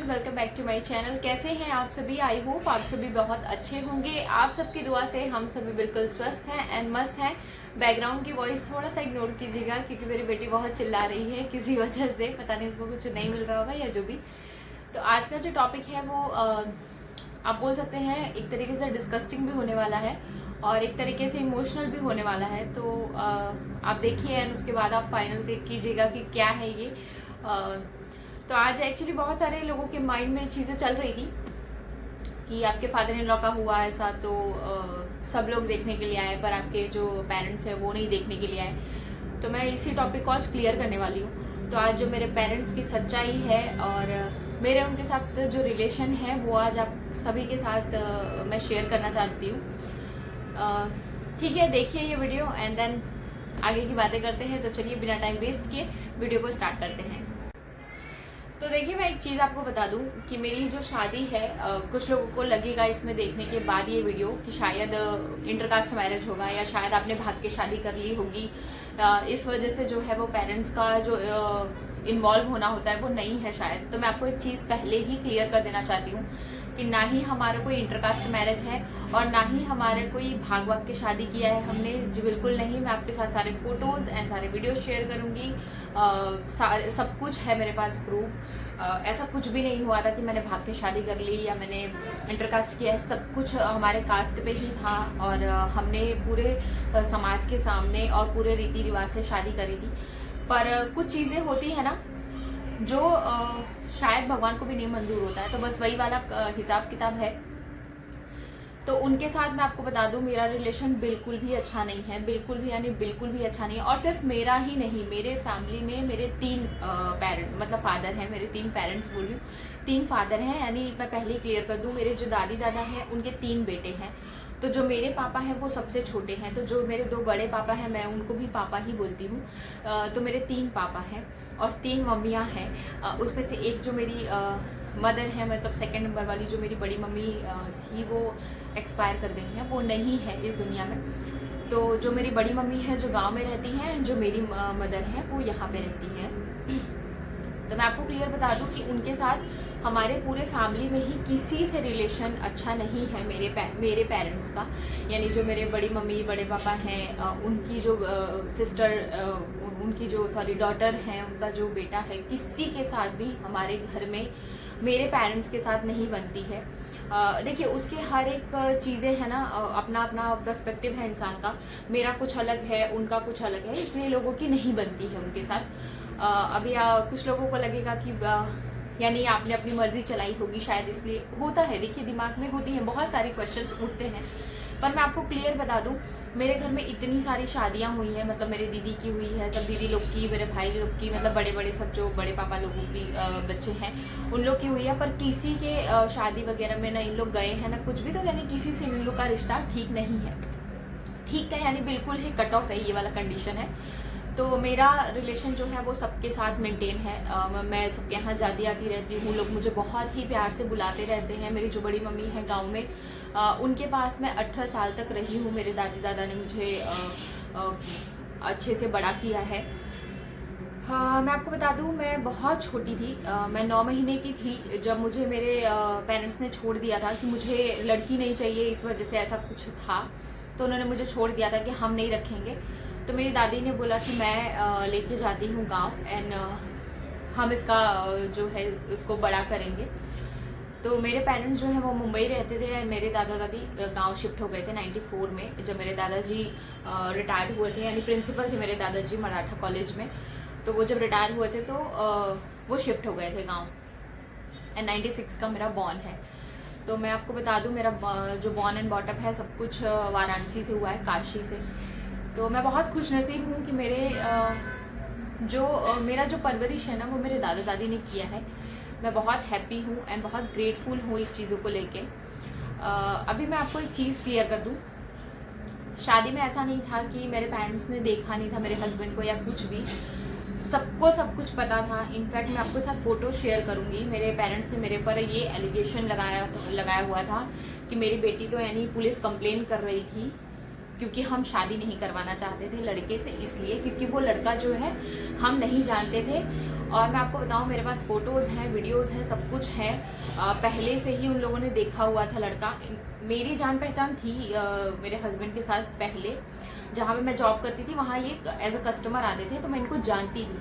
Welcome back to my channel. कैसे हैं आप सभी? आई होप आप सभी बहुत अच्छे होंगे। आप सबकी दुआ से हम सभी बिल्कुल स्वस्थ हैं एंड मस्त हैं। बैकग्राउंड की वॉइस थोड़ा सा इग्नोर कीजिएगा क्योंकि मेरी बेटी बहुत चिल्ला रही है किसी वजह से, पता नहीं उसको कुछ नहीं मिल रहा होगा या जो भी। तो आज का जो टॉपिक है वो आप बोल सकते हैं एक तरीके से डिस्कस्टिंग भी होने वाला है और एक तरीके से इमोशनल भी होने वाला है। तो आप देखिए एंड उसके बाद आप फाइनल देख कीजिएगा कि क्या है ये। तो आज एक्चुअली बहुत सारे लोगों के माइंड में चीज़ें चल रही थी कि आपके फादर इन लॉ का हुआ ऐसा, तो सब लोग देखने के लिए आए पर आपके जो पेरेंट्स हैं वो नहीं देखने के लिए आए। तो मैं इसी टॉपिक को आज क्लियर करने वाली हूँ। तो आज जो मेरे पेरेंट्स की सच्चाई है और मेरे उनके साथ जो रिलेशन है वो आज आप सभी के साथ मैं शेयर करना चाहती हूँ। ठीक है, देखिए ये वीडियो एंड देन आगे की बातें करते हैं। तो चलिए बिना टाइम वेस्ट किए वीडियो को स्टार्ट करते हैं। तो देखिए, मैं एक चीज़ आपको बता दूं कि मेरी जो शादी है, कुछ लोगों को लगेगा इसमें देखने के बाद ये वीडियो कि शायद इंटरकास्ट मैरिज होगा या शायद आपने भाग के शादी कर ली होगी। इस वजह से जो है वो पेरेंट्स का जो इन्वॉल्व होना होता है वो नहीं है शायद। तो मैं आपको एक चीज़ पहले ही क्लियर कर देना चाहती हूँ कि ना ही हमारा कोई इंटरकास्ट मैरिज है और ना ही हमारे कोई भाग भाग के शादी किया है हमने जी, बिल्कुल नहीं। मैं आपके साथ सारे फोटोज़ एंड सारे वीडियोस शेयर करूँगी। सब कुछ है मेरे पास प्रूफ। ऐसा कुछ भी नहीं हुआ था कि मैंने भाग के शादी कर ली या मैंने इंटरकास्ट किया है। सब कुछ हमारे कास्ट पे ही था और हमने पूरे समाज के सामने और पूरे रीति रिवाज से शादी करी थी। पर कुछ चीज़ें होती है ना जो शायद भगवान को भी नहीं मंजूर होता है, तो बस वही वाला हिसाब किताब है। तो उनके साथ मैं आपको बता दूं मेरा रिलेशन बिल्कुल भी अच्छा नहीं है, बिल्कुल भी, यानी बिल्कुल भी अच्छा नहीं है। और सिर्फ मेरा ही नहीं, मेरे फैमिली में मेरे 3 पेरेंट मतलब फादर हैं, मेरे 3 पेरेंट्स बोल रही हूँ, 3 फादर हैं। यानी मैं पहले ही क्लियर कर दूं, मेरे जो दादी दादा हैं उनके 3 बेटे हैं। तो जो मेरे पापा हैं वो सबसे छोटे हैं। तो जो मेरे 2 बड़े पापा हैं मैं उनको भी पापा ही बोलती हूँ। तो मेरे 3 पापा हैं और 3 मम्मियाँ हैं। उसमें से एक जो मेरी मदर है, मतलब सेकंड नंबर वाली जो मेरी बड़ी मम्मी थी वो एक्सपायर कर गई हैं, वो नहीं है इस दुनिया में। तो जो मेरी बड़ी मम्मी है जो गांव में रहती हैं, जो मेरी मदर है वो यहाँ पे रहती है। तो मैं आपको क्लियर बता दूं कि उनके साथ हमारे पूरे फैमिली में ही किसी से रिलेशन अच्छा नहीं है मेरे पेरेंट्स का। यानी जो मेरे बड़ी मम्मी बड़े पापा हैं उनकी जो सिस्टर उनकी जो डॉटर हैं, उनका जो बेटा है, किसी के साथ भी हमारे घर में मेरे पेरेंट्स के साथ नहीं बनती है। देखिए, उसके हर एक चीज़ें है ना, अपना अपना पर्सपेक्टिव है इंसान का। मेरा कुछ अलग है, उनका कुछ अलग है, इसलिए लोगों की नहीं बनती है उनके साथ। अभी कुछ लोगों को लगेगा कि यानी आपने अपनी मर्जी चलाई होगी शायद, इसलिए होता है। देखिए, दिमाग में होती है, बहुत सारे क्वेश्चंस उठते हैं। पर मैं आपको क्लियर बता दूं, मेरे घर में इतनी सारी शादियां हुई हैं, मतलब मेरे दीदी की हुई है, सब दीदी लोग की, मेरे भाई लोग की, मतलब बड़े बड़े सब जो बड़े पापा लोगों की बच्चे हैं उन लोग की हुई है। पर किसी के शादी वगैरह में ना इन लोग गए हैं ना कुछ भी। तो यानी किसी से इन लोग का रिश्ता ठीक नहीं है, ठीक है, यानी बिल्कुल ही कट ऑफ है, ये वाला कंडीशन है। तो मेरा रिलेशन जो है वो सबके साथ मेंटेन है। मैं सबके यहाँ जाती आती रहती हूँ, लोग मुझे बहुत ही प्यार से बुलाते रहते हैं। मेरी जो बड़ी मम्मी है गांव में, उनके पास मैं 18 साल तक रही हूँ। मेरे दादी दादा ने मुझे अच्छे से बड़ा किया है। मैं आपको बता दूं, मैं बहुत छोटी थी, मैं 9 महीने की थी जब मुझे मेरे पेरेंट्स ने छोड़ दिया था कि मुझे लड़की नहीं चाहिए, इस वजह से ऐसा कुछ था। तो उन्होंने मुझे छोड़ दिया था कि हम नहीं रखेंगे। तो मेरी दादी ने बोला कि मैं लेके जाती हूँ गांव एंड हम इसका जो है उसको बड़ा करेंगे। तो मेरे पेरेंट्स जो है वो मुंबई रहते थे, मेरे दादा दादी गांव शिफ्ट हो गए थे 94 में, जब मेरे दादाजी रिटायर्ड हुए थे। यानी प्रिंसिपल थे मेरे दादाजी मराठा कॉलेज में। तो वो जब रिटायर हुए थे तो वो शिफ्ट हो गए थे गांव एंड 96 का मेरा बॉर्न है। तो मैं आपको बता दूं, मेरा जो बॉर्न एंड बॉटअप है सब कुछ वाराणसी से हुआ है, काशी से। तो मैं बहुत खुशनसीब हूँ कि मेरा जो परवरिश है ना वो मेरे दादा दादी ने किया है। मैं बहुत हैप्पी हूँ एंड बहुत ग्रेटफुल हूँ इस चीज़ों को लेके। अभी मैं आपको एक चीज़ क्लियर कर दूँ, शादी में ऐसा नहीं था कि मेरे पेरेंट्स ने देखा नहीं था मेरे हस्बैंड को या कुछ भी, सबको सब कुछ पता था। इनफैक्ट मैं आपके साथ फ़ोटो शेयर करूँगी। मेरे पेरेंट्स ने मेरे पर ये एलिगेशन लगाया हुआ था कि मेरी बेटी तो यानी पुलिस कंप्लेन कर रही थी क्योंकि हम शादी नहीं करवाना चाहते थे लड़के से, इसलिए क्योंकि वो लड़का जो है हम नहीं जानते थे और मैं आपको बताऊं, मेरे पास फ़ोटोज़ हैं, वीडियोज़ हैं, सब कुछ है। पहले से ही उन लोगों ने देखा हुआ था लड़का। मेरी जान पहचान थी मेरे हस्बैंड के साथ पहले, जहाँ पे मैं जॉब करती थी वहाँ ये एज अ कस्टमर आते थे, तो मैं इनको जानती थी।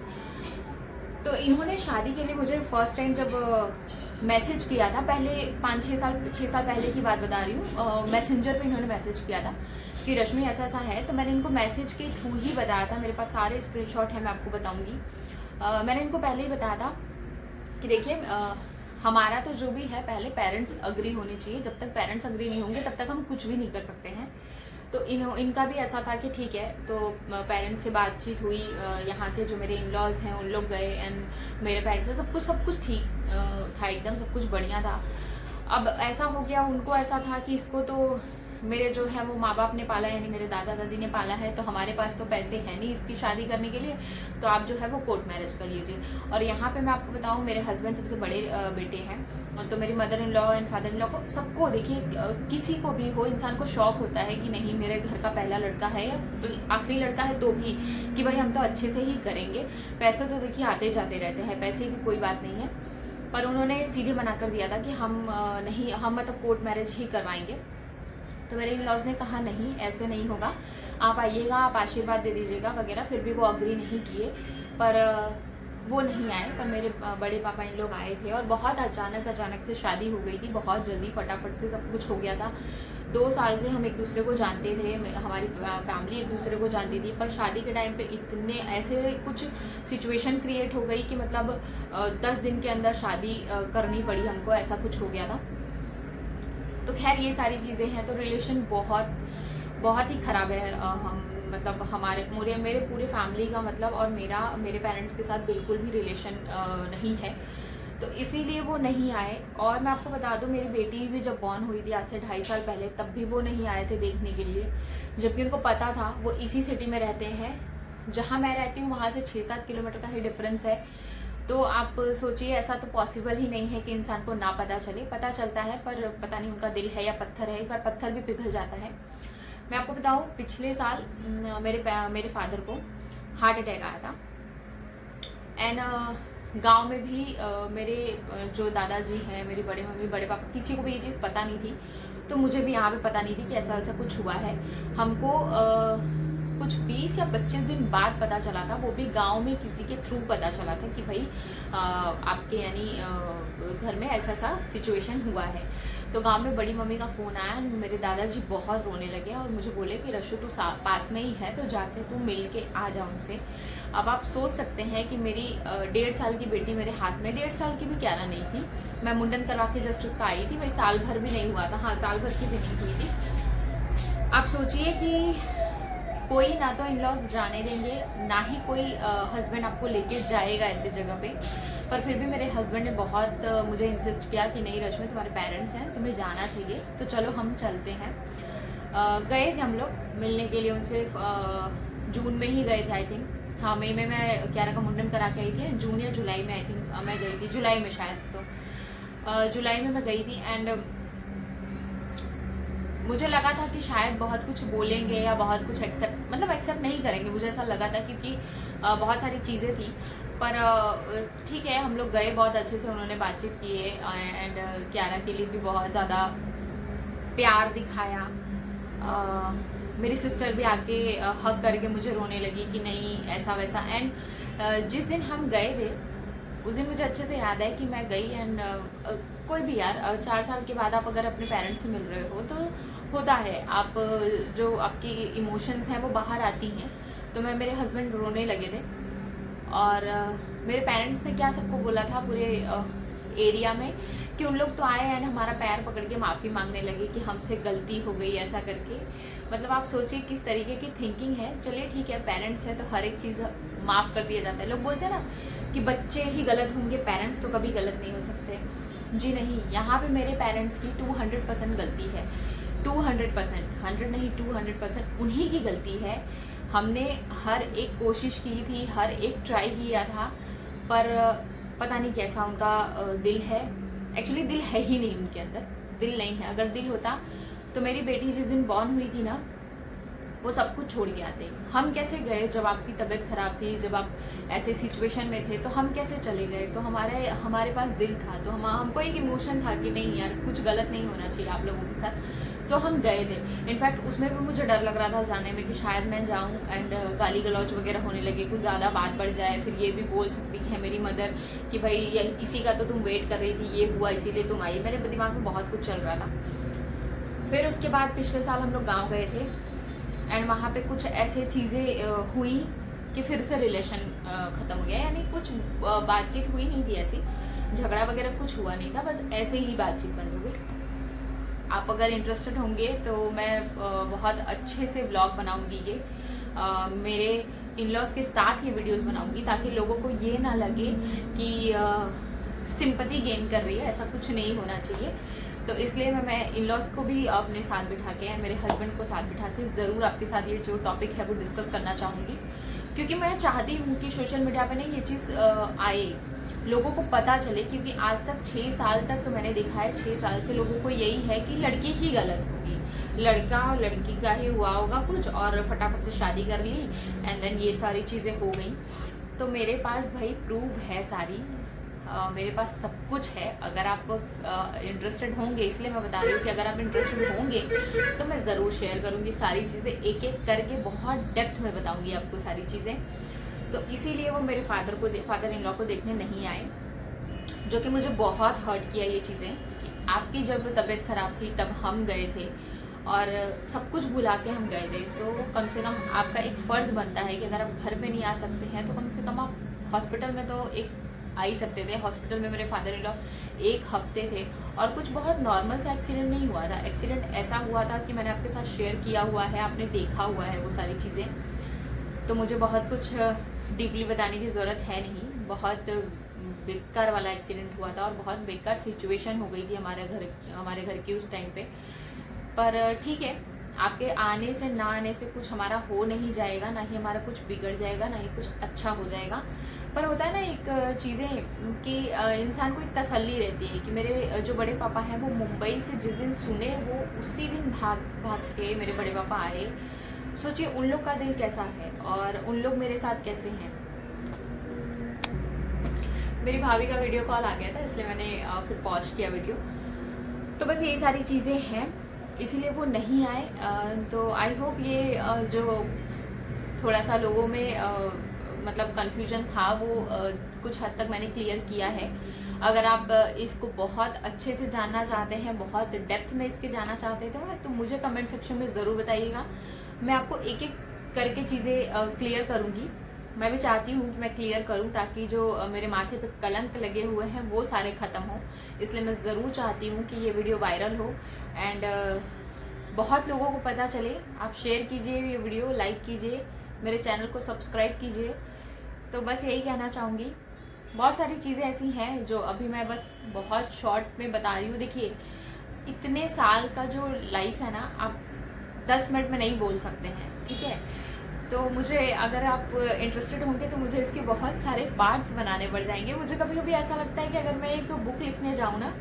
तो इन्होंने शादी के लिए मुझे फर्स्ट टाइम जब मैसेज किया था, पहले 6 साल पहले की बात बता रही हूँ, मैसेंजर पे इन्होंने मैसेज किया था कि रश्मि ऐसा ऐसा है। तो मैंने इनको मैसेज के थ्रू ही बताया था, मेरे पास सारे स्क्रीनशॉट हैं, मैं आपको बताऊंगी। मैंने इनको पहले ही बताया था कि देखिए, हमारा तो जो भी है पहले पेरेंट्स अग्री होने चाहिए, जब तक पेरेंट्स अग्री नहीं होंगे तब तक हम कुछ भी नहीं कर सकते हैं। तो इनका भी ऐसा था कि ठीक है। तो पेरेंट्स से बातचीत हुई, यहाँ के जो मेरे इन लॉज हैं उन लोग गए, एंड मेरे पेरेंट्स से सब कुछ ठीक था, एकदम सब कुछ बढ़िया था। अब ऐसा हो गया, उनको ऐसा था कि इसको तो मेरे जो है वो माँ बाप ने पाला, यानी मेरे दादा दादी ने पाला है, तो हमारे पास तो पैसे हैं नहीं इसकी शादी करने के लिए, तो आप जो है वो कोर्ट मैरिज कर लीजिए। और यहाँ पे मैं आपको बताऊँ, मेरे हस्बैंड सबसे बड़े बेटे हैं, तो मेरी mother in law and father in law को, सबको, देखिए किसी को भी हो, इंसान को शौक होता है कि नहीं मेरे घर का पहला लड़का है या आखिरी लड़का है तो भी, कि भाई हम तो अच्छे से ही करेंगे। पैसे तो देखिए आते जाते रहते हैं, पैसे की कोई बात नहीं है। पर उन्होंने सीधे मना कर दिया था कि हम नहीं, हम मतलब कोर्ट मैरिज ही करवाएंगे। तो मेरे इन लॉज ने कहा नहीं, ऐसे नहीं होगा, आप आइएगा, आप आशीर्वाद दे दीजिएगा वगैरह। फिर भी वो अग्री नहीं किए, पर वो नहीं आए। पर मेरे बड़े पापा इन लोग आए थे, और बहुत अचानक से शादी हो गई थी, बहुत जल्दी फटाफट से सब कुछ हो गया था। 2 साल से हम एक दूसरे को जानते थे, हमारी फैमिली एक दूसरे को जानती थी, पर शादी के टाइम पे इतने ऐसे कुछ सिचुएशन क्रिएट हो गई कि मतलब 10 दिन के अंदर शादी करनी पड़ी हमको, ऐसा कुछ हो गया था। तो खैर ये सारी चीज़ें हैं, तो रिलेशन बहुत ही ख़राब है। हम मतलब मेरे पूरे फैमिली का मतलब, और मेरे पेरेंट्स के साथ बिल्कुल भी रिलेशन नहीं है, तो इसीलिए वो नहीं आए। और मैं आपको बता दूं, मेरी बेटी भी जब बॉर्न हुई थी आज से 2.5 साल पहले, तब भी वो नहीं आए थे देखने के लिए, जबकि उनको पता था वो इसी सिटी में रहते हैं जहाँ मैं रहती हूँ, वहाँ से 6-7 किलोमीटर का ही डिफरेंस है। तो आप सोचिए, ऐसा तो पॉसिबल ही नहीं है कि इंसान को ना पता चले, पता चलता है, पर पता नहीं उनका दिल है या पत्थर है, एक बार पत्थर भी पिघल जाता है। मैं आपको बताऊं, पिछले साल मेरे फादर को हार्ट अटैक आया था, एंड गांव में भी मेरे जो दादाजी हैं, मेरी बड़े मम्मी, बड़े पापा, किसी को भी ये चीज़ पता नहीं थी। तो मुझे भी यहाँ पे पता नहीं थी कि ऐसा ऐसा कुछ हुआ है। हमको कुछ 20 या 25 दिन बाद पता चला था, वो भी गांव में किसी के थ्रू पता चला था कि भाई आपके यानी घर में ऐसा ऐसा सिचुएशन हुआ है। तो गांव में बड़ी मम्मी का फ़ोन आया, मेरे दादाजी बहुत रोने लगे और मुझे बोले कि रशु तू पास में ही है, तो जाके तू मिल के आ जा उनसे। अब आप सोच सकते हैं कि मेरी 1.5 साल की बेटी मेरे हाथ में, 1.5 साल की भी क्या ना नहीं थी, मैं मुंडन करवा के जस्ट उसका आई थी, वही साल भर भी नहीं हुआ था, हाँ साल भर की भी नहीं हुई थी। आप सोचिए कि कोई ना तो इन लॉज जाने देंगे, ना ही कोई हस्बैंड आपको लेके जाएगा ऐसे जगह पे। पर फिर भी मेरे हस्बैंड ने बहुत मुझे इंसिस्ट किया कि नहीं रश्मि, तुम्हारे पेरेंट्स हैं, तुम्हें जाना चाहिए, तो चलो हम चलते हैं। गए थे हम लोग मिलने के लिए उनसे, जून में ही गए थे आई थिंक, हाँ मई में मैं क्यारा का मुंडन करा के आई थी, जून या जुलाई में आई थिंक मैं गई थी, जुलाई में शायद, तो जुलाई में मैं गई थी। एंड मुझे लगा था कि शायद बहुत कुछ बोलेंगे या बहुत कुछ एक्सेप्ट नहीं करेंगे, मुझे ऐसा लगा था, क्योंकि बहुत सारी चीज़ें थी। पर ठीक है, हम लोग गए, बहुत अच्छे से उन्होंने बातचीत की है, एंड क्यारा के लिए भी बहुत ज़्यादा प्यार दिखाया। मेरी सिस्टर भी आके हक करके मुझे रोने लगी कि नहीं ऐसा वैसा। एंड जिस दिन हम गए थे उस दिन मुझे अच्छे से याद है कि मैं गई, एंड कोई भी यार 4 साल के बाद आप अगर अपने पेरेंट्स से मिल रहे हो तो होता है, आप जो आपकी इमोशंस हैं वो बाहर आती हैं। तो मेरे हस्बैंड रोने लगे थे, और मेरे पेरेंट्स ने क्या सबको बोला था पूरे एरिया में कि उन लोग तो आए एंड हमारा पैर पकड़ के माफ़ी मांगने लगे कि हमसे गलती हो गई ऐसा करके। मतलब आप सोचिए किस तरीके की थिंकिंग है। चलिए ठीक है, पेरेंट्स है तो हर एक चीज़ माफ़ कर दिया जाता है। लोग बोलते हैं ना कि बच्चे ही गलत होंगे, पेरेंट्स तो कभी गलत नहीं हो सकते। जी नहीं, यहाँ पे मेरे पेरेंट्स की 200% गलती है, 200%, 100 नहीं 200% उन्हीं की गलती है। हमने हर एक कोशिश की थी, हर एक ट्राई किया था, पर पता नहीं कैसा उनका दिल है। एक्चुअली दिल है ही नहीं उनके अंदर, दिल नहीं है। अगर दिल होता तो मेरी बेटी जिस दिन बॉर्न हुई थी ना, वो सब कुछ छोड़ के आते। हम कैसे गए जब आपकी तबीयत खराब थी, जब आप ऐसे सिचुएशन में थे, तो हम कैसे चले गए? तो हमारे पास दिल था, तो हमको एक इमोशन था कि नहीं यार कुछ गलत नहीं होना चाहिए आप लोगों के साथ, तो हम गए थे। इनफैक्ट उसमें भी मुझे डर लग रहा था जाने में कि शायद मैं जाऊं एंड गाली गलौज वगैरह होने लगे, कुछ ज़्यादा बात बढ़ जाए, फिर ये भी बोल सकती है मेरी मदर कि भाई इसी का तो तुम वेट कर रही थी, ये हुआ इसीलिए तुम आई। मेरे दिमाग में बहुत कुछ चल रहा था। फिर उसके बाद पिछले साल हम लोग गाँव गए थे एंड वहाँ पे कुछ ऐसे चीज़ें हुई कि फिर से रिलेशन ख़त्म हो गया। यानी कुछ बातचीत हुई नहीं थी, ऐसी झगड़ा वगैरह कुछ हुआ नहीं था, बस ऐसे ही बातचीत बंद हो गई। आप अगर इंटरेस्टेड होंगे तो मैं बहुत अच्छे से ब्लॉग बनाऊंगी ये, मेरे इन लॉज के साथ ये वीडियोस बनाऊंगी, ताकि लोगों को ये ना लगे कि सिंपैथी गेन कर रही है, ऐसा कुछ नहीं होना चाहिए। तो इसलिए मैं इन लॉज को भी अपने साथ बिठा के, मेरे हस्बैंड को साथ बिठा के ज़रूर आपके साथ ये जो टॉपिक है वो डिस्कस करना चाहूँगी, क्योंकि मैं चाहती हूँ कि सोशल मीडिया पे ना ये चीज़ आए, लोगों को पता चले। क्योंकि आज तक 6 साल तक मैंने देखा है, 6 साल से लोगों को यही है कि लड़की ही गलत होगी, लड़का और लड़की का ही हुआ होगा कुछ, और फटाफट से शादी कर ली एंड देन ये सारी चीज़ें हो गई। तो मेरे पास भाई प्रूफ है सारी, मेरे पास सब कुछ है। अगर आप इंटरेस्टेड होंगे, इसलिए मैं बता रही हूँ कि अगर आप इंटरेस्टेड होंगे तो मैं ज़रूर शेयर करूँगी सारी चीज़ें, एक एक करके बहुत डेप्थ में बताऊँगी आपको सारी चीज़ें। तो इसीलिए वो मेरे फादर इन लॉ को देखने नहीं आए, जो कि मुझे बहुत हर्ट किया ये चीज़ें कि आपकी जब तबीयत खराब थी तब हम गए थे और सब कुछ भुला के हम गए थे। तो कम से कम आपका एक फ़र्ज़ बनता है कि अगर आप घर पे नहीं आ सकते हैं तो कम से कम आप हॉस्पिटल में तो एक आ ही सकते थे। हॉस्पिटल में मेरे फादर इन लॉ 1 हफ्ते थे और कुछ बहुत नॉर्मल सा एक्सीडेंट नहीं हुआ था। एक्सीडेंट ऐसा हुआ था कि मैंने आपके साथ शेयर किया हुआ है, आपने देखा हुआ है वो सारी चीज़ें। तो मुझे बहुत कुछ डीपली बताने की ज़रूरत है नहीं। बहुत बेकार वाला एक्सीडेंट हुआ था और बहुत बेकार सिचुएशन हो गई थी हमारे घर की उस टाइम पे। पर ठीक है, आपके आने से ना आने से कुछ हमारा हो नहीं जाएगा, ना ही हमारा कुछ बिगड़ जाएगा, ना ही कुछ अच्छा हो जाएगा। पर होता है ना एक चीज़ें कि इंसान को एक तसल्ली रहती है कि मेरे जो बड़े पापा हैं वो मुंबई से जिस दिन सुने वो उसी दिन भाग के मेरे बड़े पापा आए। सोचिए उन लोग का दिल कैसा है और उन लोग मेरे साथ कैसे हैं। मेरी भाभी का वीडियो कॉल आ गया था, इसलिए मैंने फिर पॉज किया वीडियो। तो बस यही सारी चीज़ें हैं, इसीलिए वो नहीं आए। तो आई होप ये जो थोड़ा सा लोगों में मतलब कन्फ्यूजन था वो कुछ हद तक मैंने क्लियर किया है। अगर आप इसको बहुत अच्छे से जानना चाहते हैं, बहुत डेप्थ में इसके जाना चाहते थे, तो मुझे कमेंट सेक्शन में ज़रूर बताइएगा। मैं आपको एक एक करके चीज़ें क्लियर करूँगी। मैं भी चाहती हूँ कि मैं क्लियर करूँ ताकि जो मेरे माथे पे कलंक लगे हुए हैं वो सारे ख़त्म हो। इसलिए मैं ज़रूर चाहती हूँ कि ये वीडियो वायरल हो एंड बहुत लोगों को पता चले। आप शेयर कीजिए ये वीडियो, लाइक कीजिए, मेरे चैनल को सब्सक्राइब कीजिए। तो बस यही कहना चाहूँगी। बहुत सारी चीज़ें ऐसी हैं जो अभी मैं बस बहुत शॉर्ट में बता रही हूँ। देखिए इतने साल का जो लाइफ है ना, आप 10 मिनट में नहीं बोल सकते हैं, ठीक है। तो मुझे अगर आप इंटरेस्टेड होंगे तो मुझे इसके बहुत सारे पार्ट्स बनाने पड़ जाएंगे। मुझे कभी कभी ऐसा लगता है कि अगर मैं एक बुक लिखने जाऊँ ना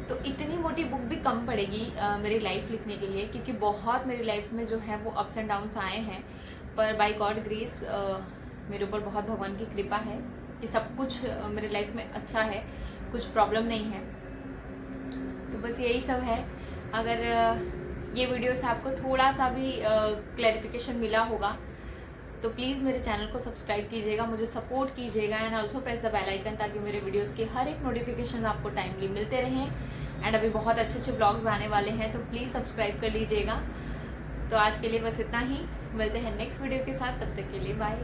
तो इतनी मोटी बुक भी कम पड़ेगी मेरी लाइफ लिखने के लिए, क्योंकि बहुत मेरी लाइफ में जो है वो अप्स एंड डाउन्स आए हैं। पर बाय गॉड ग्रेस मेरे ऊपर बहुत भगवान की कृपा है कि सब कुछ मेरी लाइफ में अच्छा है, कुछ प्रॉब्लम नहीं है। तो बस यही सब है। अगर ये वीडियो से आपको थोड़ा सा भी क्लैरिफिकेशन मिला होगा तो प्लीज़ मेरे चैनल को सब्सक्राइब कीजिएगा, मुझे सपोर्ट कीजिएगा and also press the bell icon, ताकि मेरे वीडियोस के हर एक नोटिफिकेशन आपको टाइमली मिलते रहें। एंड अभी बहुत अच्छे अच्छे ब्लॉग्स आने वाले हैं, तो प्लीज़ सब्सक्राइब कर लीजिएगा। तो आज के लिए बस इतना ही, मिलते हैं नेक्स्ट वीडियो के साथ, तब तक के लिए बाय।